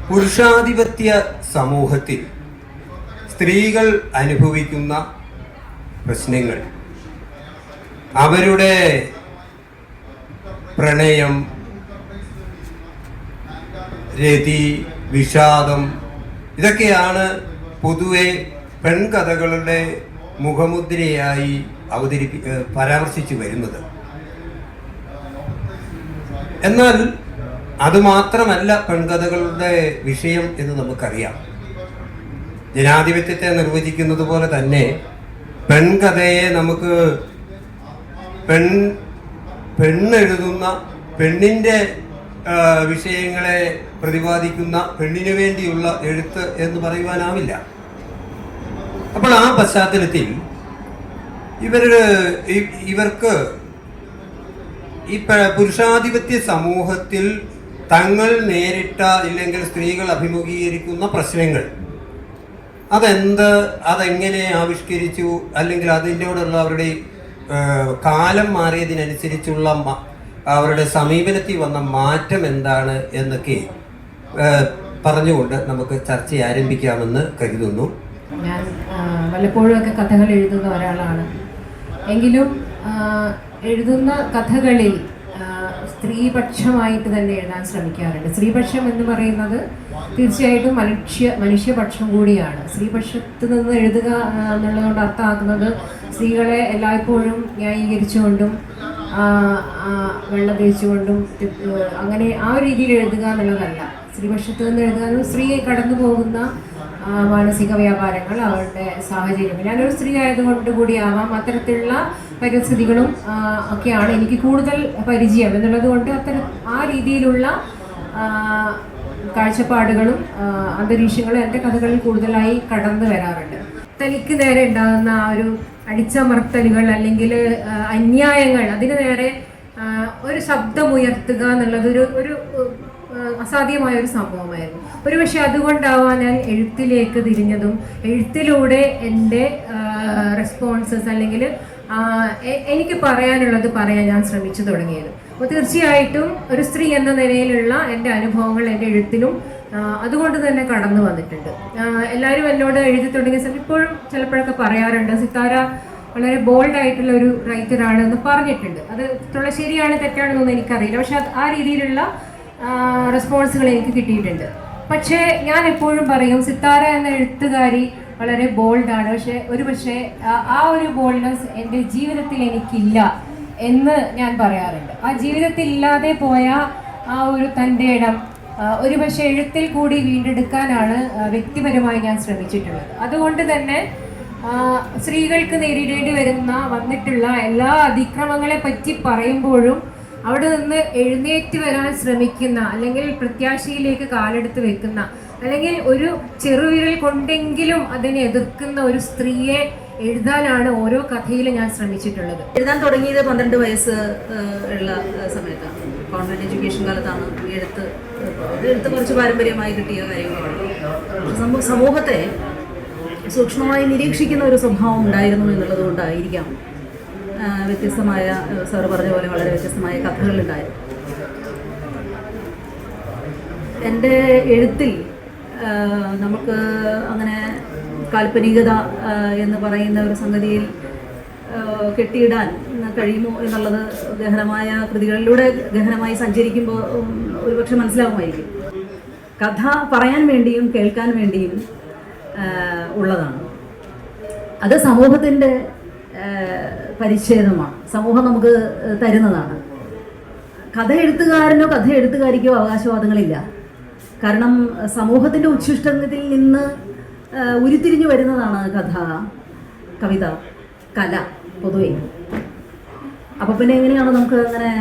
പുരുഷാധിപത്യ സമൂഹത്തിൽ സ്ത്രീകൾ അനുഭവിക്കുന്ന പ്രശ്നങ്ങൾ, അവരുടെ പ്രണയം, രതി, വിഷാദം, ഇതൊക്കെയാണ് പൊതുവെ പെൺകഥകളുടെ മുഖമുദ്രയായി പരാമർശിച്ചു വരുന്നത്. എന്നാൽ അതുമാത്രമല്ല പെൺകഥകളുടെ വിഷയം എന്ന് നമുക്കറിയാം. ജനാധിപത്യത്തെ നിർവചിക്കുന്നത് പോലെ തന്നെ പെൺകഥയെ നമുക്ക് പെണ്ണെഴുതുന്ന, പെണ്ണിൻ്റെ വിഷയങ്ങളെ പ്രതിപാദിക്കുന്ന, പെണ്ണിനു വേണ്ടിയുള്ള എഴുത്ത് എന്ന് പറയുവാനാവില്ല. അപ്പോൾ ആ പശ്ചാത്തലത്തിൽ ഇവർക്ക് ഈ പുരുഷാധിപത്യ സമൂഹത്തിൽ തങ്ങൾ നേരിട്ട, ഇല്ലെങ്കിൽ സ്ത്രീകൾ അഭിമുഖീകരിക്കുന്ന പ്രശ്നങ്ങൾ, അതെങ്ങനെ ആവിഷ്കരിച്ചു, അല്ലെങ്കിൽ അതിൻ്റെയോടുള്ള അവരുടെ കാലം മാറിയതിനനുസരിച്ചുള്ള അവരുടെ സമീപനത്തിൽ വന്ന മാറ്റം എന്താണ് എന്നൊക്കെ പറഞ്ഞുകൊണ്ട് നമുക്ക് ചർച്ച ആരംഭിക്കാമെന്ന് കരുതുന്നു. ഞാൻ വല്ലപ്പോഴും ഒക്കെ കഥകൾ എഴുതുന്ന ഒരാളാണ്. എങ്കിലും എഴുതുന്ന കഥകളിൽ സ്ത്രീപക്ഷമായിട്ട് തന്നെ എഴുതാൻ ശ്രമിക്കാറുണ്ട്. സ്ത്രീപക്ഷം എന്ന് പറയുന്നത് തീർച്ചയായിട്ടും മനുഷ്യപക്ഷം കൂടിയാണ്. സ്ത്രീപക്ഷത്ത് നിന്ന് എഴുതുക എന്നുള്ളതുകൊണ്ട് അർത്ഥമാക്കുന്നത് സ്ത്രീകളെ എല്ലായ്പ്പോഴും ന്യായീകരിച്ചുകൊണ്ടും വെള്ളം തേച്ചുകൊണ്ടും അങ്ങനെ ആ ഒരു രീതിയിൽ എഴുതുക എന്നുള്ളതല്ല. സ്ത്രീപക്ഷത്ത് നിന്ന് എഴുതുക, സ്ത്രീ കടന്നു പോകുന്ന മാനസിക വ്യാപാരങ്ങൾ, അവരുടെ സാഹചര്യം, ഞാനൊരു സ്ത്രീ ആയതുകൊണ്ട് കൂടിയാവാം അത്തരത്തിലുള്ള പരിസ്ഥിതികളും ഒക്കെയാണ് എനിക്ക് കൂടുതൽ പരിചയം എന്നുള്ളത് കൊണ്ട് ആ രീതിയിലുള്ള കാഴ്ചപ്പാടുകളും അന്തരീക്ഷങ്ങളും എൻ്റെ കഥകളിൽ കൂടുതലായി കടന്നു വരാറുണ്ട്. തനിക്ക് നേരെ ഉണ്ടാകുന്ന ആ ഒരു അടിച്ചമർത്തലുകൾ അല്ലെങ്കിൽ അന്യായങ്ങൾ, അതിന് നേരെ ഒരു ശബ്ദമുയർത്തുക എന്നുള്ളത് ഒരു അസാധ്യമായ ഒരു സംഭവമായിരുന്നു. ഒരുപക്ഷെ അതുകൊണ്ടാവാൻ ഞാൻ എഴുത്തിലേക്ക് തിരിഞ്ഞതും എഴുത്തിലൂടെ എൻ്റെ റെസ്പോൺസസ് അല്ലെങ്കിൽ എനിക്ക് പറയാനുള്ളത് പറയാൻ ഞാൻ ശ്രമിച്ചു തുടങ്ങിയത്. അപ്പോൾ തീർച്ചയായിട്ടും ഒരു സ്ത്രീ എന്ന നിലയിലുള്ള എൻ്റെ അനുഭവങ്ങൾ എൻ്റെ എഴുത്തിലും അതുകൊണ്ട് തന്നെ കടന്നു വന്നിട്ടുണ്ട്. എല്ലാവരും എന്നോട് എഴുതി തുടങ്ങിയ സമയം ഇപ്പോഴും ചിലപ്പോഴൊക്കെ പറയാറുണ്ട്, സിത്താര വളരെ ബോൾഡായിട്ടുള്ള ഒരു റൈറ്ററാണെന്ന് പറഞ്ഞിട്ടുണ്ട്. അത് ശരിയാണ് തെറ്റാണെന്നൊന്നും എനിക്കറിയില്ല, പക്ഷെ ആ രീതിയിലുള്ള റെസ്പോൺസുകൾ എനിക്ക് കിട്ടിയിട്ടുണ്ട്. പക്ഷേ ഞാൻ എപ്പോഴും പറയും, സിത്താര എന്ന എഴുത്തുകാരി വളരെ ബോൾഡാണ്, പക്ഷേ ആ ഒരു ബോൾഡ്നെസ് എൻ്റെ ജീവിതത്തിൽ എനിക്കില്ല എന്ന് ഞാൻ പറയാറുണ്ട്. ആ ജീവിതത്തിൽ ഇല്ലാതെ പോയ ആ ഒരു തൻ്റെ ഇടം ഒരുപക്ഷെ എഴുത്തിൽ കൂടി വീണ്ടെടുക്കാനാണ് വ്യക്തിപരമായി ഞാൻ ശ്രമിച്ചിട്ടുള്ളത്. അതുകൊണ്ട് തന്നെ സ്ത്രീകൾക്ക് നേരിടേണ്ടി വന്നിട്ടുള്ള എല്ലാ അതിക്രമങ്ങളെ പറ്റി പറയുമ്പോഴും അവിടെ നിന്ന് എഴുന്നേറ്റ് വരാൻ ശ്രമിക്കുന്ന, അല്ലെങ്കിൽ പ്രത്യാശയിലേക്ക് കാലെടുത്ത് വെക്കുന്ന, അല്ലെങ്കിൽ ഒരു ചെറുവിരൽ കൊണ്ടെങ്കിലും അതിനെ എതിർക്കുന്ന ഒരു സ്ത്രീയെ എഴുതാനാണ് ഓരോ കഥയിലും ഞാൻ ശ്രമിച്ചിട്ടുള്ളത്. എഴുതാൻ തുടങ്ങിയത് 12 വയസ്സ് ഉള്ള സമയത്താണ്. കോൺവെന്റ് എഡ്യൂക്കേഷൻ കാലത്താണ് എഴുത്ത് കുറച്ച് പാരമ്പര്യമായി കിട്ടിയ കാര്യങ്ങളാണ്. സമൂഹത്തെ സൂക്ഷ്മമായി നിരീക്ഷിക്കുന്ന ഒരു സ്വഭാവം ഉണ്ടായിരുന്നു എന്നുള്ളത് കൊണ്ടായിരിക്കാം വ്യത്യസ്തമായ, സാറ് പറഞ്ഞ പോലെ വളരെ വ്യത്യസ്തമായ കഥകളുണ്ടായിരുന്നു. എൻ്റെ എഴുത്തിൽ നമുക്ക് അങ്ങനെ കാൽപ്പനികത എന്ന് പറയുന്ന ഒരു സംഗതിയിൽ കെട്ടിയിടാൻ കഴിയുമോ എന്നുള്ളത് ഗഹനമായ കൃതികളിലൂടെ ഗഹനമായി സഞ്ചരിക്കുമ്പോൾ ഒരുപക്ഷെ മനസ്സിലാവുമായിരിക്കും. കഥ പറയാൻ വേണ്ടിയും കേൾക്കാൻ വേണ്ടിയും ഉള്ളതാണ്. അത് സമൂഹത്തിൻ്റെ പരിച്ഛേദമാണ്, സമൂഹം നമുക്ക് തരുന്നതാണ്. കഥ എഴുത്തുകാരനോ കഥ എഴുത്തുകാരിക്കോ അവകാശവാദങ്ങളില്ല. കാരണം സമൂഹത്തിൻ്റെ ഉച്ഛിഷ്ടത്തിൽ നിന്ന് ഉരുത്തിരിഞ്ഞു വരുന്നതാണ് കഥ, കവിത, കല പൊതുവെ. അപ്പോൾ പിന്നെ എങ്ങനെയാണ് നമുക്ക് അങ്ങനെ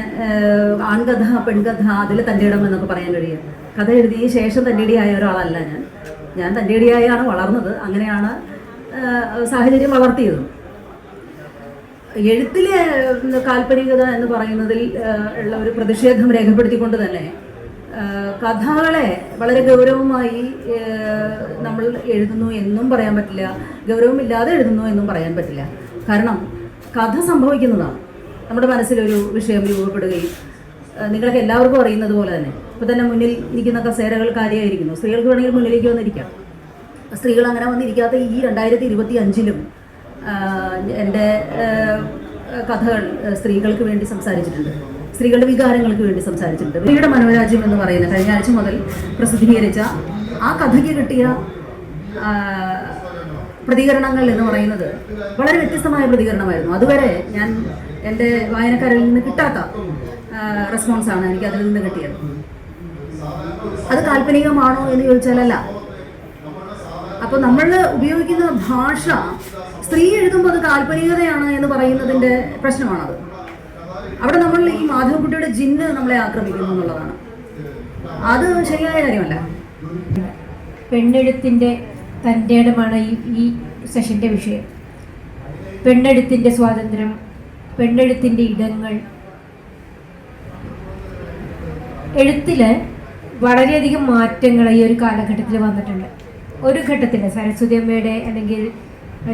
ആൺകഥ, പെൺകഥ, അതിൽ തൻ്റെ ഇടം എന്നൊക്കെ പറയാൻ കഴിയുക? കഥ എഴുതിയ ശേഷം തൻ്റെടിയായ ഒരാളല്ല ഞാൻ തൻ്റെടിയായാണ് വളർന്നത്. അങ്ങനെയാണ് സാഹചര്യം വളർത്തിയത്. എഴുത്തിലെ കാൽപ്പനികത എന്ന് പറയുന്നതിൽ ഉള്ള ഒരു പ്രതിഷേധം രേഖപ്പെടുത്തിക്കൊണ്ട് തന്നെ കഥകളെ വളരെ ഗൗരവമായി നമ്മൾ എഴുതുന്നു എന്നും പറയാൻ പറ്റില്ല, ഗൗരവമില്ലാതെ എഴുതുന്നു എന്നും പറയാൻ പറ്റില്ല. കാരണം കഥ സംഭവിക്കുന്നതാണ്. നമ്മുടെ മനസ്സിലൊരു വിഷയം രൂപപ്പെടുകയും നിങ്ങൾക്ക് എല്ലാവർക്കും അറിയുന്നത് പോലെ തന്നെ ഇപ്പോൾ തന്നെ മുന്നിൽ ഇരിക്കുന്ന കസേരകൾ കാര്യമായിരിക്കുന്നു. സ്ത്രീകൾക്ക് വേണമെങ്കിൽ മുന്നിലേക്ക് വന്നിരിക്കാം. സ്ത്രീകൾ അങ്ങനെ വന്നിരിക്കാത്ത ഈ 2025-ലും എൻ്റെ കഥകൾ സ്ത്രീകൾക്ക് വേണ്ടി സംസാരിച്ചിട്ടുണ്ട്, സ്ത്രീകളുടെ വികാരങ്ങൾക്ക് വേണ്ടി സംസാരിച്ചിട്ടുണ്ട്. സ്ത്രീയുടെ മനോരാജ്യം എന്ന് പറയുന്ന കഴിഞ്ഞ ആഴ്ച മുതൽ പ്രസിദ്ധീകരിച്ച ആ കഥയ്ക്ക് കിട്ടിയ പ്രതികരണങ്ങൾ എന്ന് പറയുന്നത് വളരെ വ്യത്യസ്തമായ പ്രതികരണമായിരുന്നു. അതുവരെ ഞാൻ എൻ്റെ വായനക്കാരിൽ നിന്ന് കിട്ടാത്ത റെസ്പോൺസാണ് എനിക്ക് അതിൽ നിന്ന് കിട്ടിയത്. അത് കാൽപ്പനികമാണോ എന്ന് ചോദിച്ചാലല്ല. അപ്പോൾ നമ്മൾ ഉപയോഗിക്കുന്ന ഭാഷ സ്ത്രീ എഴുതുമ്പോൾ അത് കാൽപ്പനികതയാണ് എന്ന് പറയുന്നതിൻ്റെ പ്രശ്നമാണത്. അവിടെ നമ്മൾ ഈ മാധവക്കുട്ടിയുടെ ജിന്ന് നമ്മളെ ആക്രമിക്കുന്നു എന്നുള്ളതാണ്. അത് ശരിയായ കാര്യമല്ല. പെണ്ണെഴുത്തിൻ്റെ തൻ്റെ ഇടമാണ് ഈ സെഷൻ്റെ വിഷയം. പെണ്ണെഴുത്തിൻ്റെ സ്വാതന്ത്ര്യം, പെണ്ണെഴുത്തിൻ്റെ ഇടങ്ങൾ. എഴുത്തിൽ വളരെയധികം മാറ്റങ്ങൾ ഈ ഒരു കാലഘട്ടത്തിൽ വന്നിട്ടുണ്ട്. ഒരു ഘട്ടത്തിൽ സരസ്വതി അമ്മയുടെ അല്ലെങ്കിൽ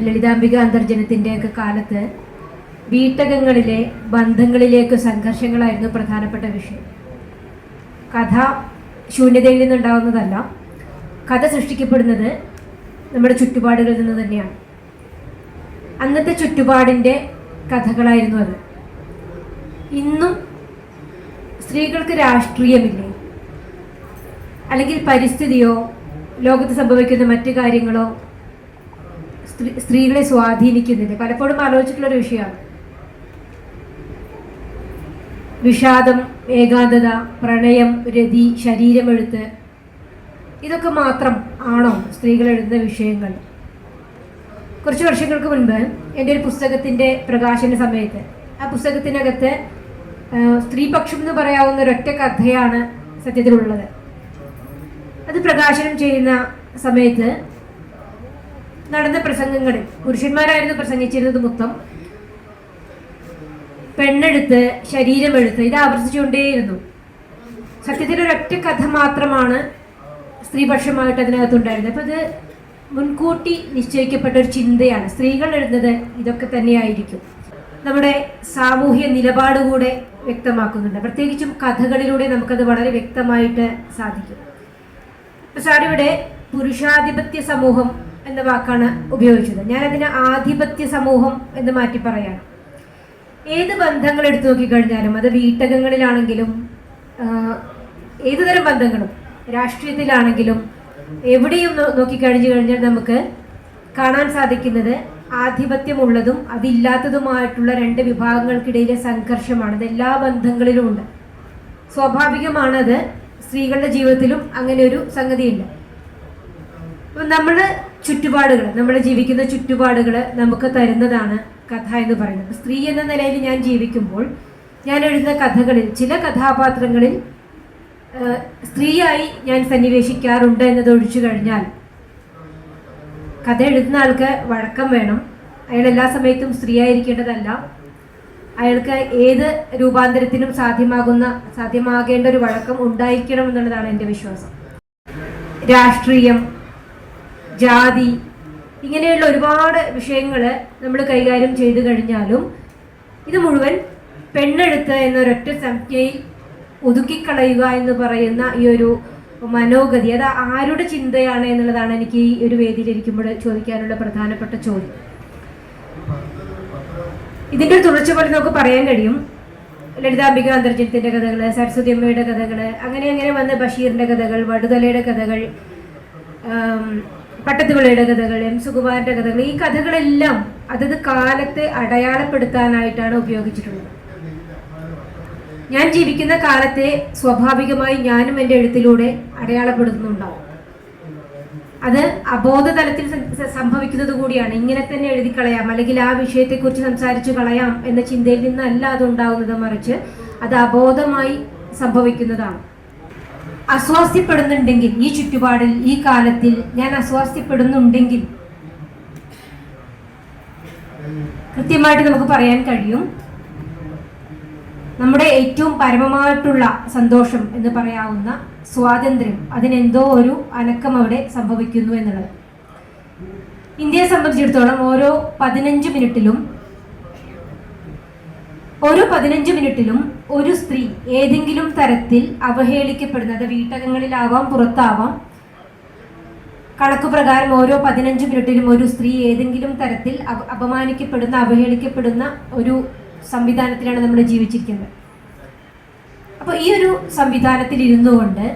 ലളിതാംബിക അന്തർജനത്തിൻ്റെയൊക്കെ കാലത്ത് വീട്ടകങ്ങളിലെ ബന്ധങ്ങളിലേക്ക് സംഘർഷങ്ങളായിരുന്നു പ്രധാനപ്പെട്ട വിഷയം. കഥ ശൂന്യതയിൽ നിന്നുണ്ടാകുന്നതല്ല, കഥ സൃഷ്ടിക്കപ്പെടുന്നത് നമ്മുടെ ചുറ്റുപാടുകളിൽ നിന്ന് തന്നെയാണ്. അന്നത്തെ ചുറ്റുപാടിൻ്റെ കഥകളായിരുന്നു അത്. ഇന്നും സ്ത്രീകൾക്ക് രാഷ്ട്രീയമില്ലേ, അല്ലെങ്കിൽ പരിസ്ഥിതിയോ ലോകത്ത് സംഭവിക്കുന്ന മറ്റു കാര്യങ്ങളോ സ്ത്രീകളെ സ്വാധീനിക്കുന്നില്ല. പലപ്പോഴും ആലോചിച്ചിട്ടുള്ളൊരു വിഷയമാണ്. വിഷാദം, ഏകാന്തത, പ്രണയം, രതി, ശരീരമെഴുത്ത്, ഇതൊക്കെ മാത്രം ആണോ സ്ത്രീകൾ എഴുതുന്ന വിഷയങ്ങൾ? കുറച്ച് വർഷങ്ങൾക്ക് മുൻപ് എൻ്റെ ഒരു പുസ്തകത്തിൻ്റെ പ്രകാശന സമയത്ത് ആ പുസ്തകത്തിനകത്ത് സ്ത്രീപക്ഷം എന്ന് പറയാവുന്ന ഒരൊറ്റ കഥയാണ് സത്യത്തിലുള്ളത്. അത് പ്രകാശനം ചെയ്യുന്ന സമയത്ത് നടന്ന പ്രസംഗങ്ങളിൽ പുരുഷന്മാരായിരുന്നു പ്രസംഗിച്ചിരുന്നത്. മൊത്തം പെണ്ണെഴുത്ത്, ശരീരമെഴുത്ത്, ഇത് ആവർത്തിച്ചുകൊണ്ടേയിരുന്നു. സത്യത്തിൽ ഒരൊറ്റ കഥ മാത്രമാണ് സ്ത്രീപക്ഷമായിട്ട് അതിനകത്തുണ്ടായിരുന്നത്. അപ്പം അത് മുൻകൂട്ടി നിശ്ചയിക്കപ്പെട്ട ഒരു ചിന്തയാണ്. സ്ത്രീകൾ എഴുതുന്നത് ഇതൊക്കെ തന്നെയായിരിക്കും. നമ്മുടെ സാമൂഹ്യ നിലപാട് കൂടെ വ്യക്തമാക്കുന്നുണ്ട്. പ്രത്യേകിച്ചും കഥകളിലൂടെ നമുക്കത് വളരെ വ്യക്തമായിട്ട് സാധിക്കും. സാറിവിടെ പുരുഷാധിപത്യ സമൂഹം എന്ന വാക്കാണ് ഉപയോഗിച്ചത്. ഞാനതിനെ ആധിപത്യ സമൂഹം എന്ന് മാറ്റി പറയാണ്. ഏത് ബന്ധങ്ങൾ എടുത്തു നോക്കിക്കഴിഞ്ഞാലും, അത് വീട്ടകങ്ങളിലാണെങ്കിലും ഏതുതരം ബന്ധങ്ങളും, രാഷ്ട്രീയത്തിലാണെങ്കിലും എവിടെയും നോക്കിക്കഴിഞ്ഞു കഴിഞ്ഞാൽ നമുക്ക് കാണാൻ സാധിക്കുന്നത് ആധിപത്യമുള്ളതും അതില്ലാത്തതുമായിട്ടുള്ള രണ്ട് വിഭാഗങ്ങൾക്കിടയിലെ സംഘർഷമാണ്. ഇത് എല്ലാ ബന്ധങ്ങളിലും ഉണ്ട്. സ്വാഭാവികമാണത്. സ്ത്രീകളുടെ ജീവിതത്തിലും അങ്ങനെ ഒരു സംഗതിയുണ്ട്. അപ്പം നമ്മുടെ ചുറ്റുപാടുകൾ, നമ്മൾ ജീവിക്കുന്ന ചുറ്റുപാടുകൾ നമുക്ക് തരുന്നതാണ് കഥ എന്ന് പറയുന്നത്. സ്ത്രീ എന്ന നിലയിൽ ഞാൻ ജീവിക്കുമ്പോൾ ഞാൻ എഴുതുന്ന കഥകളിൽ ചില കഥാപാത്രങ്ങളിൽ സ്ത്രീയായി ഞാൻ സന്നിവേശിക്കാറുണ്ട് എന്നത് ഒഴിച്ചു കഴിഞ്ഞാൽ, കഥ എഴുതുന്ന ആൾക്ക് വഴക്കം വേണം. അയാൾ എല്ലാ സമയത്തും സ്ത്രീയായിരിക്കേണ്ടതല്ല. അയാൾക്ക് ഏത് രൂപാന്തരത്തിനും സാധ്യമാകേണ്ട ഒരു വഴക്കം ഉണ്ടായിരിക്കണം എന്നുള്ളതാണ് എൻ്റെ വിശ്വാസം. രാഷ്ട്രീയം, ജാതി, ഇങ്ങനെയുള്ള ഒരുപാട് വിഷയങ്ങൾ നമ്മൾ കൈകാര്യം ചെയ്തു കഴിഞ്ഞാലും ഇത് മുഴുവൻ പെണ്ണെഴുത്ത് എന്നൊരൊറ്റ സംഖ്യയിൽ ഒതുക്കിക്കളയുക എന്ന് പറയുന്ന ഈ ഒരു മനോഗതി, അത് ആരുടെ ചിന്തയാണ് എന്നുള്ളതാണ് എനിക്ക് ഈ ഒരു വേദിയിലിരിക്കുമ്പോൾ ചോദിക്കാനുള്ള പ്രധാനപ്പെട്ട ചോദ്യം. ഇതിൻ്റെ ഒരു തുടർച്ച പോലെ നമുക്ക് പറയാൻ കഴിയും. ലളിതാംബിക അന്തർജനത്തിൻ്റെ കഥകൾ, സരസ്വതി അമ്മയുടെ കഥകൾ, അങ്ങനെ അങ്ങനെ വന്ന് ബഷീറിൻ്റെ കഥകൾ, വടുതലയുടെ കഥകൾ, പട്ടത്തുപിള്ളയുടെ കഥകൾ, എം സുകുമാരൻ്റെ കഥകൾ, ഈ കഥകളെല്ലാം അതത് കാലത്തെ അടയാളപ്പെടുത്താനായിട്ടാണ് ഉപയോഗിച്ചിട്ടുള്ളത്. ഞാൻ ജീവിക്കുന്ന കാലത്തെ സ്വാഭാവികമായി ഞാനും എൻ്റെ എഴുത്തിലൂടെ അടയാളപ്പെടുത്തുന്നുണ്ടാവും. അത് അബോധ തലത്തിൽ സംഭവിക്കുന്നത് കൂടിയാണ്. ഇങ്ങനെ തന്നെ എഴുതി കളയാം, അല്ലെങ്കിൽ ആ വിഷയത്തെക്കുറിച്ച് സംസാരിച്ചു കളയാം എന്ന ചിന്തയിൽ നിന്നല്ല അതുണ്ടാകുന്നത്, മറിച്ച് അത് അബോധമായി സംഭവിക്കുന്നതാണ്. അസ്വാസ്ഥ്യപ്പെടുന്നുണ്ടെങ്കിൽ, ഈ ചുറ്റുപാടിൽ, ഈ കാലത്തിൽ ഞാൻ അസ്വാസ്ഥ്യപ്പെടുന്നുണ്ടെങ്കിൽ കൃത്യമായിട്ട് നമുക്ക് പറയാൻ കഴിയും, നമ്മുടെ ഏറ്റവും പരമമായിട്ടുള്ള സന്തോഷം എന്ന് പറയാവുന്ന സ്വാതന്ത്ര്യം, അതിനെന്തോ ഒരു അനക്കം അവിടെ സംഭവിക്കുന്നു എന്നുള്ളത്. ഇന്ത്യയെ സംബന്ധിച്ചിടത്തോളം ഓരോ 15 മിനിറ്റിലും ഓരോ 15 മിനിറ്റിലും ഒരു സ്ത്രീ ഏതെങ്കിലും തരത്തിൽ അവഹേളിക്കപ്പെടുന്നത് വീട്ടകങ്ങളിലാവാം, പുറത്താവാം. കണക്കു പ്രകാരം ഓരോ 15 മിനിറ്റിലും ഒരു സ്ത്രീ ഏതെങ്കിലും തരത്തിൽ അപമാനിക്കപ്പെടുന്ന, അവഹേളിക്കപ്പെടുന്ന ഒരു സംവിധാനത്തിലാണ് നമ്മൾ ജീവിച്ചിരിക്കുന്നത്. അപ്പോൾ ഈ ഒരു സംവിധാനത്തിൽ ഇരുന്നു കൊണ്ട്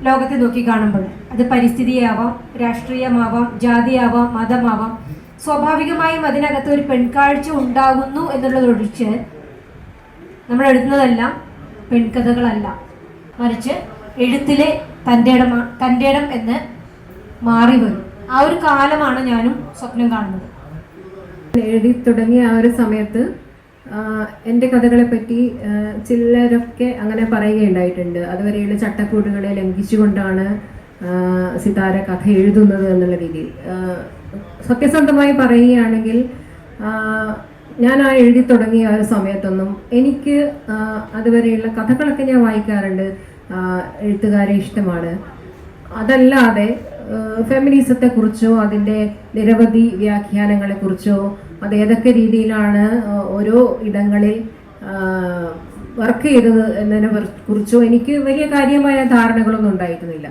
ലോകത്തെ നോക്കി കാണുമ്പോൾ അത് പരിസ്ഥിതിയാവാം, രാഷ്ട്രീയമാവാം, ജാതിയാവാം, മതമാവാം, സ്വാഭാവികമായും അതിനകത്ത് ഒരു പെൺകാഴ്ച ഉണ്ടാകുന്നു എന്നുള്ളതൊഴിച്ച് നമ്മൾ എഴുതുന്നതെല്ലാം പെൺകഥകളല്ല, മറിച്ച് എഴുത്തിലെ തൻ്റെ ഇടം എന്ന് മാറി വരും. ആ ഒരു കാലമാണ് ഞാനും സ്വപ്നം കാണുന്നത്. എഴുതി തുടങ്ങിയ ആ ഒരു സമയത്ത് എൻ്റെ കഥകളെ പറ്റി ചിലരൊക്കെ അങ്ങനെ പറയുകയുണ്ടായിട്ടുണ്ട്. അതുവരെയുള്ള ചട്ടക്കൂടുകളെ ലംഘിച്ചുകൊണ്ടാണ് സിതാര കഥ എഴുതുന്നത് എന്നുള്ള രീതിയിൽ. സത്യസന്ധമായി പറയുകയാണെങ്കിൽ ഞാൻ ആ എഴുതി തുടങ്ങിയ ആ ഒരു സമയത്തൊന്നും എനിക്ക് അതുവരെയുള്ള കഥകളൊക്കെ ഞാൻ വായിക്കാറുണ്ട്, എഴുത്തുകാരെ ഇഷ്ടമാണ്. അതല്ലാതെ ഫെമിനിസത്തെക്കുറിച്ചോ അതിൻ്റെ നിരവധി വ്യാഖ്യാനങ്ങളെക്കുറിച്ചോ അത് ഏതൊക്കെ രീതിയിലാണ് ഓരോ ഇടങ്ങളിൽ വർക്ക് ചെയ്തത് എന്നതിനെ കുറിച്ചോ എനിക്ക് വലിയ കാര്യമായ ധാരണകളൊന്നും ഉണ്ടായിരുന്നില്ല.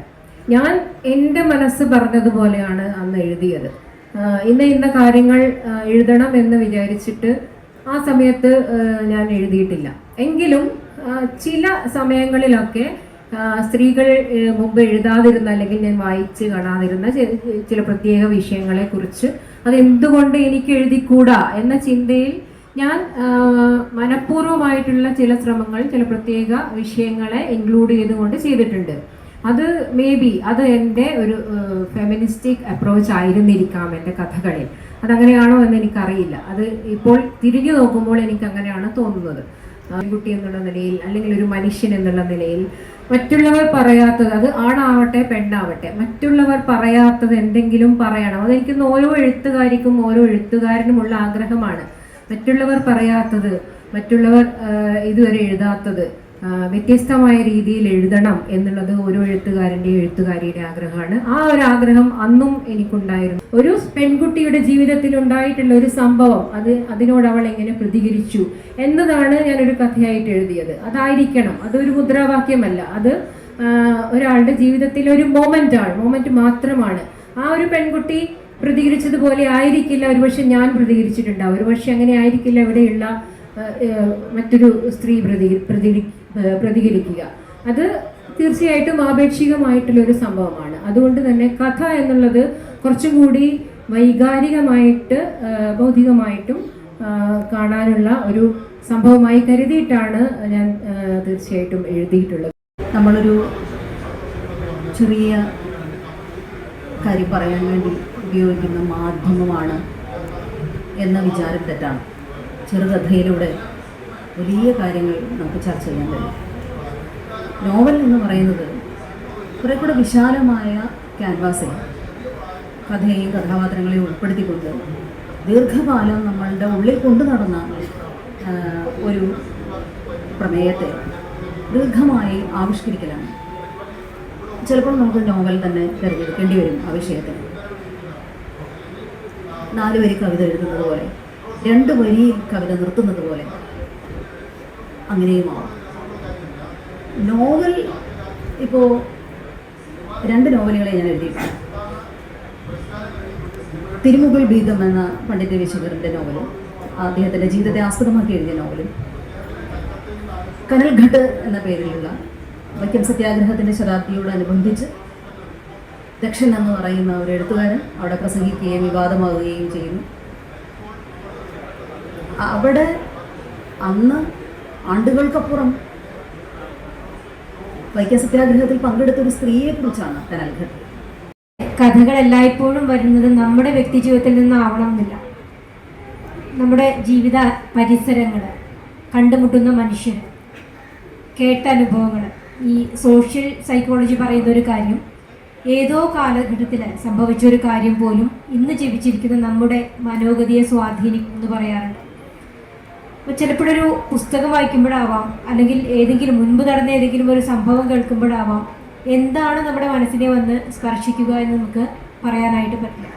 ഞാൻ എൻ്റെ മനസ്സ് പറഞ്ഞതുപോലെയാണ് അന്ന് എഴുതിയത്. ഇന്ന കാര്യങ്ങൾ എഴുതണം എന്ന് വിചാരിച്ചിട്ട് ആ സമയത്ത് ഞാൻ എഴുതിയിട്ടില്ല. എങ്കിലും ചില സമയങ്ങളിലൊക്കെ സ്ത്രീകൾ മുമ്പ് എഴുതാതിരുന്ന അല്ലെങ്കിൽ ഞാൻ വായിച്ച് കാണാതിരുന്ന ചില പ്രത്യേക വിഷയങ്ങളെ കുറിച്ച് അതെന്തുകൊണ്ട് എനിക്ക് എഴുതിക്കൂടാ എന്ന ചിന്തയിൽ ഞാൻ മനഃപൂർവ്വമായിട്ടുള്ള ചില ശ്രമങ്ങൾ ചില പ്രത്യേക വിഷയങ്ങളെ ഇൻക്ലൂഡ് ചെയ്തുകൊണ്ട് ചെയ്തിട്ടുണ്ട്. അത് മേ ബി അത് എൻ്റെ ഒരു ഫെമിനിസ്റ്റിക് അപ്രോച്ച് ആയിരുന്നിരിക്കാം എൻ്റെ കഥകളിൽ. അതങ്ങനെയാണോ എന്ന് എനിക്കറിയില്ല. അത് ഇപ്പോൾ തിരിഞ്ഞു നോക്കുമ്പോൾ എനിക്ക് അങ്ങനെയാണ് തോന്നുന്നത്. കുട്ടി എന്നുള്ള നിലയിൽ അല്ലെങ്കിൽ ഒരു മനുഷ്യൻ എന്നുള്ള നിലയിൽ മറ്റുള്ളവർ പറയാത്തത്, അത് ആണാവട്ടെ പെണ്ണാവട്ടെ, മറ്റുള്ളവർ പറയാത്തത് എന്തെങ്കിലും പറയണം. അതെനിക്ക് ഓരോ എഴുത്തുകാരിക്കും ഓരോ എഴുത്തുകാരനുമുള്ള ആഗ്രഹമാണ്. മറ്റുള്ളവർ പറയാത്തത്, മറ്റുള്ളവർ ഇതുവരെ എഴുതാത്തത് വ്യത്യസ്തമായ രീതിയിൽ എഴുതണം എന്നുള്ളത് ഓരോ എഴുത്തുകാരിയുടെ ആഗ്രഹമാണ്. ആ ഒരു ആഗ്രഹം അന്നും എനിക്കുണ്ടായിരുന്നു. ഒരു പെൺകുട്ടിയുടെ ജീവിതത്തിൽ ഉണ്ടായിട്ടുള്ള ഒരു സംഭവം, അതിനോട് അവൾ എങ്ങനെ പ്രതികരിച്ചു എന്നതാണ് ഞാനൊരു കഥയായിട്ട് എഴുതിയത്. അതായിരിക്കണം, അതൊരു മുദ്രാവാക്യമല്ല, അത് ഒരാളുടെ ജീവിതത്തിലെ ഒരു മൊമെന്റ് മാത്രമാണ്. ആ ഒരു പെൺകുട്ടി പ്രതികരിച്ചതുപോലെ ആയിരിക്കില്ല ഒരുപക്ഷെ ഞാൻ പ്രതികരിച്ചിട്ടുണ്ടാവും. ഒരുപക്ഷെ അങ്ങനെ ആയിരിക്കില്ല ഇവിടെയുള്ള മറ്റൊരു സ്ത്രീ പ്രതികരിക്കുക. അത് തീർച്ചയായിട്ടും ആപേക്ഷികമായിട്ടുള്ളൊരു സംഭവമാണ്. അതുകൊണ്ട് തന്നെ കഥ എന്നുള്ളത് കുറച്ചും കൂടി വൈകാരികമായിട്ട് ബൗദ്ധികമായിട്ടും കാണാനുള്ള ഒരു സംഭവമായി കരുതിയിട്ടാണ് ഞാൻ തീർച്ചയായിട്ടും എഴുതിയിട്ടുള്ളത്. നമ്മളൊരു ചെറിയ കാര്യം പറയാൻ വേണ്ടി ഉപയോഗിക്കുന്ന മാധ്യമമാണ് എന്ന വിചാരം തെറ്റാണ്. ചെറുകഥയിലൂടെ വലിയ കാര്യങ്ങൾ നമുക്ക് ചർച്ച ചെയ്യാൻ കഴിയും. നോവൽ എന്ന് പറയുന്നത് കുറെ കൂടെ വിശാലമായ ക്യാൻവാസിൽ കഥയെയും കഥാപാത്രങ്ങളെയും ഉൾപ്പെടുത്തിക്കൊണ്ട് ദീർഘകാലം നമ്മളുടെ ഉള്ളിൽ കൊണ്ടു നടന്ന ഒരു പ്രമേയത്തെ ദീർഘമായി ആവിഷ്കരിക്കലാണ്. ചിലപ്പോൾ നമുക്ക് നോവൽ തന്നെ തിരഞ്ഞെടുക്കേണ്ടി വരും ആ വിഷയത്തിന്. 4 വരി കവിത എഴുതുന്നത് പോലെ, 2 വരി കവിത നിർത്തുന്നത് പോലെ അങ്ങനെയുമാവാം. നോവൽ ഇപ്പോൾ 2 നോവലുകളെ ഞാൻ എഴുതിയിട്ടുണ്ട്. തിരുമുകൾ ബീഗം എന്ന പണ്ഡിറ്റ് രവിശങ്കറിൻ്റെ നോവലും അദ്ദേഹത്തിൻ്റെ ജീവിതത്തെ ആസ്പദമാക്കി എഴുതിയ നോവലും, കനൽഘട്ട് എന്ന പേരിലുള്ള വൈക്കം സത്യാഗ്രഹത്തിൻ്റെ ശതാബ്ദിയോടനുബന്ധിച്ച് ദക്ഷൻ എന്ന് പറയുന്ന ഒരു എഴുത്തുകാരൻ അവിടെ പ്രസംഗിക്കുകയും വിവാദമാവുകയും ചെയ്യുന്നു. അവിടെ അന്ന് ആണ്ടുകൾക്കപ്പുറം വൈക്കം സത്യാഗ്രഹത്തിൽ പങ്കെടുത്ത ഒരു സ്ത്രീയെ കുറിച്ചാണ് കനൽഘട്ട്. കഥകൾ എല്ലായ്പ്പോഴും വരുന്നത് നമ്മുടെ വ്യക്തി ജീവിതത്തിൽ നിന്നാവണമെന്നില്ല. നമ്മുടെ ജീവിത പരിസരങ്ങൾ, കണ്ടുമുട്ടുന്ന മനുഷ്യർ, കേട്ട അനുഭവങ്ങൾ. ഈ സോഷ്യൽ സൈക്കോളജി പറയുന്ന ഒരു കാര്യം, ഏതോ കാലഘട്ടത്തിൽ സംഭവിച്ചൊരു കാര്യം പോലും ഇന്ന് ജീവിച്ചിരിക്കുന്ന നമ്മുടെ മനോഗതിയെ സ്വാധീനിക്കും എന്ന് പറയാറുണ്ട്. അപ്പോൾ ചിലപ്പോഴൊരു പുസ്തകം വായിക്കുമ്പോഴാവാം, അല്ലെങ്കിൽ ഏതെങ്കിലും മുൻപ് നടന്ന ഏതെങ്കിലും ഒരു സംഭവം കേൾക്കുമ്പോഴാവാം എന്താണ് നമ്മുടെ മനസ്സിനെ വന്ന് സ്പർശിക്കുക എന്ന് നമുക്ക് പറയാനായിട്ട് പറ്റില്ല.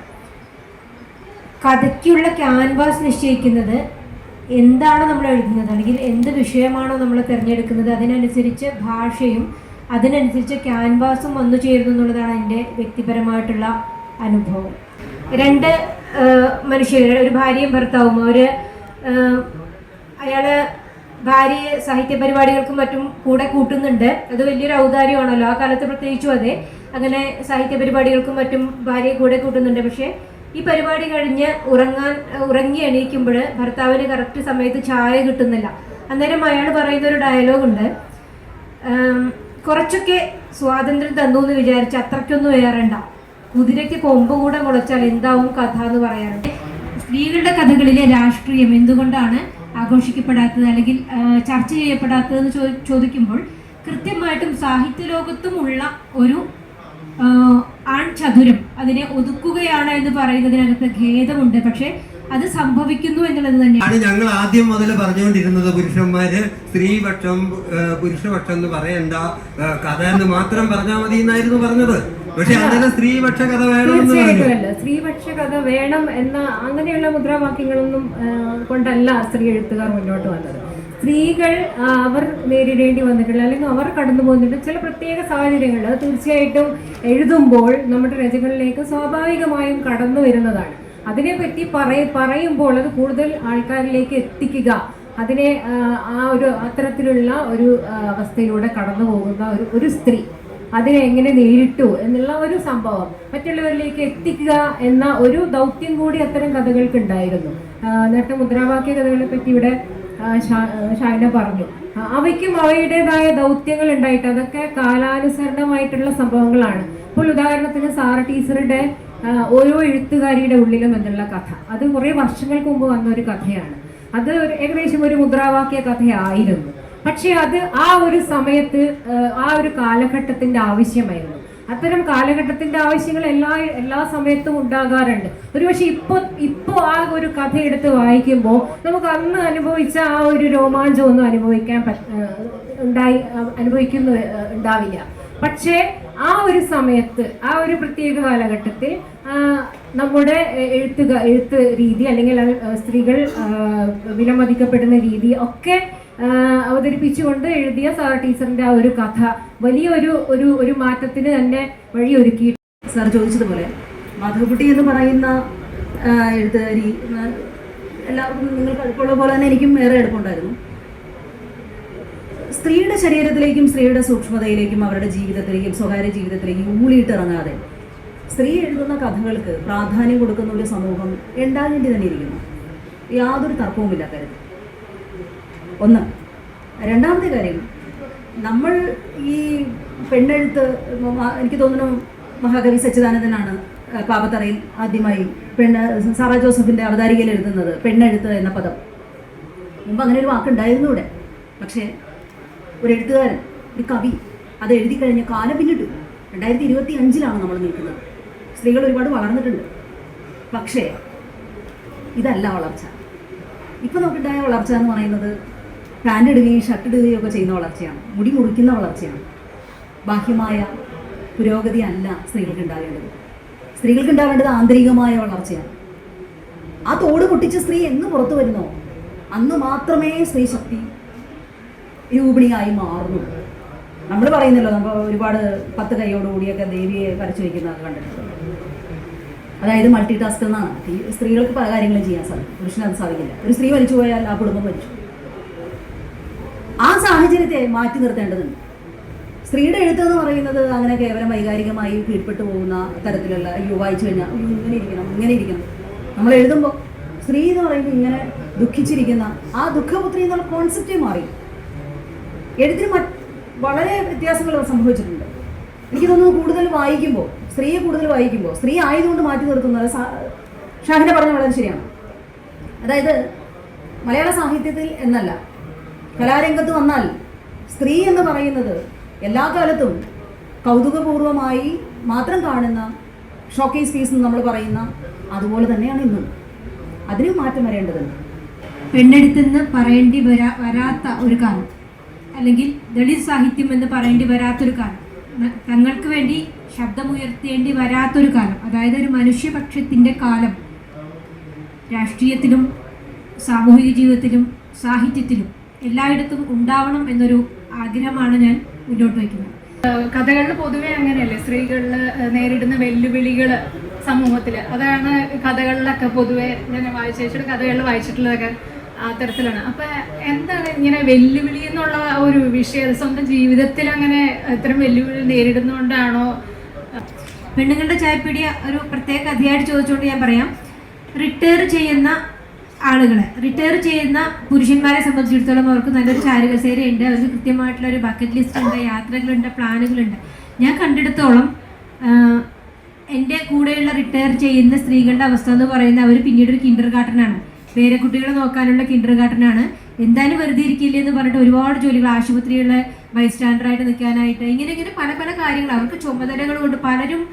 കഥയ്ക്കുള്ള ക്യാൻവാസ് നിശ്ചയിക്കുന്നത് എന്താണ് നമ്മൾ എഴുതുന്നത് അല്ലെങ്കിൽ എന്ത് വിഷയമാണോ നമ്മൾ തിരഞ്ഞെടുക്കുന്നത് അതിനനുസരിച്ച് ഭാഷയും അതിനനുസരിച്ച് ക്യാൻവാസും വന്നു ചേരുന്നു എന്നുള്ളതാണ് എൻ്റെ വ്യക്തിപരമായിട്ടുള്ള അനുഭവം. രണ്ട് മനുഷ്യർ, ഒരു ഭാര്യയും ഭർത്താവും, അയാൾ ഭാര്യയെ സാഹിത്യ പരിപാടികൾക്കും മറ്റും കൂടെ കൂട്ടുന്നുണ്ട്. അത് വലിയൊരു ഔദാര്യമാണല്ലോ ആ കാലത്ത്, പ്രത്യേകിച്ചും അതെ. അങ്ങനെ സാഹിത്യ പരിപാടികൾക്കും മറ്റും ഭാര്യയെ കൂടെ കൂട്ടുന്നുണ്ട്. പക്ഷേ ഈ പരിപാടി കഴിഞ്ഞ് ഉറങ്ങി എണീക്കുമ്പോൾ ഭർത്താവിന് കറക്റ്റ് സമയത്ത് ചായ കിട്ടുന്നില്ല. അന്നേരം അയാൾ പറയുന്ന ഒരു ഡയലോഗുണ്ട്, കുറച്ചൊക്കെ സ്വാതന്ത്ര്യം തന്നു എന്ന് വിചാരിച്ച് അത്രയ്ക്കൊന്നും ഏറണ്ട, കുതിരയ്ക്ക് കൊമ്പ് കൂടെ മുളച്ചാൽ എന്താവും കഥ എന്ന് പറയാറുണ്ട്. സ്ത്രീകളുടെ കഥകളിലെ രാഷ്ട്രീയം എന്തുകൊണ്ടാണ് ആഘോഷിക്കപ്പെടാത്തത് അല്ലെങ്കിൽ ചർച്ച ചെയ്യപ്പെടാത്തതെന്ന് ചോദിക്കുമ്പോൾ കൃത്യമായിട്ടും സാഹിത്യ ലോകത്തുമുള്ള ഒരു ആൺചതുരം അതിനെ ഒതുക്കുകയാണ് എന്ന് പറയുന്നതിനകത്ത് ഖേദമുണ്ട്. പക്ഷെ അത് സംഭവിക്കുന്നു എന്നുള്ളത് തന്നെയാണ് ഞങ്ങൾ ആദ്യം മുതൽ പറഞ്ഞുകൊണ്ടിരുന്നത്. പുരുഷന്മാര് സ്ത്രീപക്ഷം പുരുഷപക്ഷം എന്ന് പറയണ്ട, കഥ എന്ന് മാത്രം പറഞ്ഞാൽ മതി എന്നായിരുന്നു പറഞ്ഞത്. പക്ഷെ അങ്ങനെ സ്ത്രീപക്ഷ കഥ വേണമെന്ന് പറഞ്ഞു. സ്ത്രീപക്ഷ കഥ വേണം എന്ന അങ്ങനെയുള്ള മുദ്രാവാക്യങ്ങളൊന്നും കൊണ്ടല്ല സ്ത്രീ എഴുത്തുകാർ മുന്നോട്ട് വന്നത്. സ്ത്രീകൾ അവർ നേരിടേണ്ടി വന്നിട്ടുള്ള അല്ലെങ്കിൽ അവർ കടന്നു പോകുന്നുണ്ട് ചില പ്രത്യേക സാഹചര്യങ്ങൾ തീർച്ചയായിട്ടും എഴുതുമ്പോൾ നമ്മുടെ രചനകളിലേക്ക് സ്വാഭാവികമായും കടന്നു വരുന്നതാണ്. അതിനെപ്പറ്റി പറയുമ്പോൾ അത് കൂടുതൽ ആൾക്കാരിലേക്ക് എത്തിക്കുക, അതിനെ ആ ഒരു അത്തരത്തിലുള്ള ഒരു അവസ്ഥയിലൂടെ കടന്നു പോകുന്ന ഒരു സ്ത്രീ അതിനെ എങ്ങനെ നേരിട്ടു എന്നുള്ള ഒരു സംഭവം മറ്റുള്ളവരിലേക്ക് എത്തിക്കുക എന്ന ഒരു ദൗത്യം കൂടി അത്തരം കഥകൾക്ക് ഉണ്ടായിരുന്നു. നേരത്തെ മുദ്രാവാക്യ കഥകളെ പറ്റി ഇവിടെ ഷൈന പറഞ്ഞു. അവയ്ക്കും അവയുടേതായ ദൗത്യങ്ങൾ ഉണ്ടായിട്ട് അതൊക്കെ കാലാനുസരണമായിട്ടുള്ള സംഭവങ്ങളാണ്. ഇപ്പോൾ ഉദാഹരണത്തിന് സാറ ടീച്ചറുടെ ഓരോ എഴുത്തുകാരിയുടെ ഉള്ളിലും എന്നുള്ള കഥ, അത് കുറേ വർഷങ്ങൾക്ക് മുമ്പ് വന്ന ഒരു കഥയാണ്. അത് ഏകദേശം ഒരു മുദ്രാവാക്യ കഥയായിരുന്നു. പക്ഷെ അത് ആ ഒരു സമയത്ത് ആ ഒരു കാലഘട്ടത്തിന്റെ ആവശ്യമായിരുന്നു. അത്തരം കാലഘട്ടത്തിന്റെ ആവശ്യങ്ങൾ എല്ലാ സമയത്തും ഉണ്ടാകാറുണ്ട്. ഒരുപക്ഷെ ഇപ്പോ ആ ഒരു കഥ എടുത്ത് വായിക്കുമ്പോൾ നമുക്ക് അന്ന് അനുഭവിച്ച ആ ഒരു രോമാഞ്ചം ഒന്നും ഉണ്ടാവില്ല. പക്ഷേ ആ ഒരു സമയത്ത് ആ ഒരു പ്രത്യേക കാലഘട്ടത്തിൽ നമ്മുടെ എഴുത്ത് രീതി അല്ലെങ്കിൽ സ്ത്രീകൾ വിലമതിക്കപ്പെടുന്ന രീതി ഒക്കെ അവതരിപ്പിച്ചുകൊണ്ട് എഴുതിയ സാർ ടീച്ചറിന്റെ ആ ഒരു കഥ വലിയ ഒരു മാറ്റത്തിന് തന്നെ വഴിയൊരുക്കി. സാർ ചോദിച്ചതുപോലെ മാധവക്കുട്ടി എന്ന് പറയുന്ന എഴുത്തുകാരി എല്ലാവർക്കും നിങ്ങൾക്ക് അടുപ്പമുള്ള പോലെ തന്നെ എനിക്കും ഏറെ അടുപ്പമുണ്ടായിരുന്നു. സ്ത്രീയുടെ ശരീരത്തിലേക്കും സ്ത്രീയുടെ സൂക്ഷ്മതയിലേക്കും അവരുടെ ജീവിതത്തിലേക്കും സ്വകാര്യ ജീവിതത്തിലേക്കും ഊളിയിട്ടിറങ്ങാതെ സ്ത്രീ എഴുതുന്ന കഥകൾക്ക് പ്രാധാന്യം കൊടുക്കുന്ന ഒരു സമൂഹം ഉണ്ടാകേണ്ടി തന്നെ ഇരിക്കുന്നു. യാതൊരു തർക്കവുമില്ല കാര്യത്തിൽ. ഒന്ന്. രണ്ടാമത്തെ കാര്യം, നമ്മൾ ഈ പെണ്ണെഴുത്ത്, എനിക്ക് തോന്നുന്നു മഹാകവി സച്ചിദാനന്ദനാണ് പാപത്തറയിൽ ആദ്യമായി സാറ ജോസഫിൻ്റെ അവതാരികയിൽ എഴുതുന്നത് പെണ്ണെഴുത്ത് എന്ന പദം. മുമ്പ് അങ്ങനെ ഒരു വാക്കുണ്ടായിരുന്നു ഇവിടെ. പക്ഷേ ഒരു എഴുത്തുകാരൻ, ഒരു കവി അത് എഴുതി കഴിഞ്ഞ കാലം പിന്നിട്ടു. 2025 നമ്മൾ നിൽക്കുന്നത്. സ്ത്രീകൾ ഒരുപാട് വളർന്നിട്ടുണ്ട്. പക്ഷേ ഇതല്ല വളർച്ച. ഇപ്പം നമുക്കുണ്ടായ വളർച്ച എന്ന് പറയുന്നത് പാൻ്റ് ഇടുകയും ഷർട്ട് ഇടുകയും ഒക്കെ ചെയ്യുന്ന വളർച്ചയാണ്, മുടി മുറിക്കുന്ന വളർച്ചയാണ്. ബാഹ്യമായ പുരോഗതി അല്ല സ്ത്രീകൾക്ക് ഉണ്ടാകേണ്ടത്. സ്ത്രീകൾക്ക് ഉണ്ടാവേണ്ടത് ആന്തരികമായ വളർച്ചയാണ്. ആ തോട് പൊട്ടിച്ച സ്ത്രീ എന്ന് പുറത്തു വരുന്നോ അന്ന് മാത്രമേ സ്ത്രീ ശക്തി രൂപിണിയായി മാറുന്നു. നമ്മൾ പറയുന്നല്ലോ, നമ്മൾ ഒരുപാട് 10 കൈയോടുകൂടിയൊക്കെ ദേവിയെ വരച്ചു വയ്ക്കുന്നതൊക്കെ കണ്ടിട്ടുണ്ട്. അതായത് മൾട്ടി ടാസ്ക് എന്നാണ്. സ്ത്രീകൾക്ക് പല കാര്യങ്ങളും ചെയ്യാൻ സാധിക്കും, പുരുഷന് അത് സാധിക്കില്ല. ഒരു സ്ത്രീ മരിച്ചു പോയാൽ ആ കുടുംബം മരിച്ചു. ആ സാഹചര്യത്തെ മാറ്റി നിർത്തേണ്ടതുണ്ട്. സ്ത്രീയുടെ എഴുത്തെന്ന് പറയുന്നത് അങ്ങനെ കേവലം വൈകാരികമായി കീഴ്പ്പെട്ടു പോകുന്ന തരത്തിലുള്ള വായിച്ചു കഴിഞ്ഞാൽ ഇങ്ങനെ ഇരിക്കണം. നമ്മൾ എഴുതുമ്പോൾ സ്ത്രീ എന്ന് പറയുമ്പോൾ ഇങ്ങനെ ദുഃഖിച്ചിരിക്കുന്ന ആ ദുഃഖപുത്രി എന്നുള്ള കോൺസെപ്റ്റേ മാറി. എഴുത്തിന് വളരെ വ്യത്യാസങ്ങൾ സംഭവിച്ചിട്ടുണ്ട്. എനിക്ക് തോന്നുന്നു കൂടുതൽ വായിക്കുമ്പോൾ, സ്ത്രീയെ കൂടുതൽ വായിക്കുമ്പോൾ, സ്ത്രീ ആയതുകൊണ്ട് മാറ്റി നിർത്തുന്നത് ഷാഹിന പറഞ്ഞ വളരെ ശരിയാണ്. അതായത് മലയാള സാഹിത്യത്തിൽ എന്നല്ല, കലാരംഗത്ത് വന്നാൽ സ്ത്രീ എന്ന് പറയുന്നത് എല്ലാ കാലത്തും കൗതുകപൂർവമായി മാത്രം കാണുന്ന ഷോക്കേസ് പീസ് എന്ന് നമ്മൾ പറയുന്ന അതുപോലെ തന്നെയാണ് ഇന്നും. അതിനും മാറ്റം വരേണ്ടതുണ്ട്. പെണ്ണെടുത്തെന്ന് പറയേണ്ടി വരാത്ത ഒരു കാലം, അല്ലെങ്കിൽ ദളിത് സാഹിത്യം എന്ന് പറയേണ്ടി വരാത്തൊരു കാലം, തങ്ങൾക്ക് വേണ്ടി ശബ്ദമുയർത്തേണ്ടി വരാത്തൊരു കാലം, അതായത് ഒരു മനുഷ്യപക്ഷത്തിൻ്റെ കാലം രാഷ്ട്രീയത്തിലും സാമൂഹിക ജീവിതത്തിലും സാഹിത്യത്തിലും എല്ലായിടത്തും ഉണ്ടാവണം എന്നൊരു ആഗ്രഹമാണ് ഞാൻ മുന്നോട്ട് വയ്ക്കുന്നത്. കഥകളിൽ പൊതുവെ അങ്ങനെയല്ലേ, സ്ത്രീകളിൽ നേരിടുന്ന വെല്ലുവിളികൾ സമൂഹത്തിൽ, അതാണ് കഥകളിലൊക്കെ പൊതുവെ ഞാൻ ചേച്ചിയുടെ കഥകളിൽ വായിച്ചിട്ടുള്ളതൊക്കെ ആ തരത്തിലാണ്. അപ്പം എന്താണ് ഇങ്ങനെ വെല്ലുവിളി എന്നുള്ള ഒരു വിഷയം സ്വന്തം ജീവിതത്തിൽ അങ്ങനെ ഇത്തരം വെല്ലുവിളി നേരിടുന്നതുകൊണ്ടാണോ? പെണ്ണുങ്ങളുടെ ചായപ്പീടിയ ഒരു പ്രത്യേക കഥയായിട്ട് ചോദിച്ചുകൊണ്ട് ഞാൻ പറയാം. റിട്ടയർ ചെയ്യുന്ന ആളുകളെ, റിട്ടയർ ചെയ്യുന്ന പുരുഷന്മാരെ സംബന്ധിച്ചിടത്തോളം അവർക്ക് നല്ലൊരു ചാരുകസേരയുണ്ട്, അവർക്ക് കൃത്യമായിട്ടുള്ള ഒരു ബക്കറ്റ് ലിസ്റ്റ് ഉണ്ട്, യാത്രകളുണ്ട്, പ്ലാനുകളുണ്ട്. ഞാൻ കണ്ടെടുത്തോളം എൻ്റെ കൂടെയുള്ള റിട്ടയർ ചെയ്യുന്ന സ്ത്രീകളുടെ അവസ്ഥ എന്ന് പറയുന്നത് അവർ പിന്നീട് ഒരു കിൻഡർ ഗാർട്ടനാണ്, വേറെ കുട്ടികളെ നോക്കാനുള്ള കിൻഡർ ഗാർട്ടനാണ്. എന്തായാലും വെറുതെ ഇരിക്കില്ല എന്ന് പറഞ്ഞിട്ട് ഒരുപാട് ജോലികൾ, ആശുപത്രികളിലെ ബൈസ്റ്റാൻഡറായിട്ട് നിൽക്കാനായിട്ട്, ഇങ്ങനെ പല പല കാര്യങ്ങൾ, അവർക്ക് ചുമതലകൾ കൊണ്ട് പലരും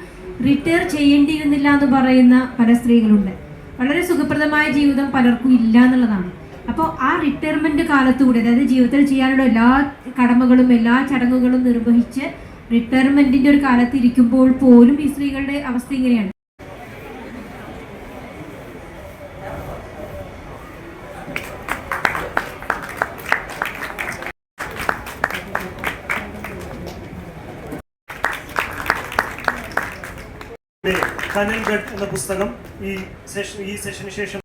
റിട്ടയർ ചെയ്യേണ്ടിയിരുന്നില്ല എന്ന് പറയുന്ന പല സ്ത്രീകളുണ്ട്. വളരെ സുഖപ്രദമായ ജീവിതം പലർക്കും ഇല്ല എന്നുള്ളതാണ്. അപ്പോൾ ആ റിട്ടയർമെൻറ്റ് കാലത്തുകൂടി, അതായത് ജീവിതത്തിൽ ചെയ്യാനുള്ള എല്ലാ കടമകളും എല്ലാ ചടങ്ങുകളും നിർവഹിച്ച് റിട്ടയർമെൻറ്റിൻ്റെ ഒരു കാലത്ത് ഇരിക്കുമ്പോൾ പോലും ഈ സ്ത്രീകളുടെ അവസ്ഥ ഇങ്ങനെയാണ്. കനൽഗഡ് എന്ന പുസ്തകം ഈ സെഷന് ശേഷം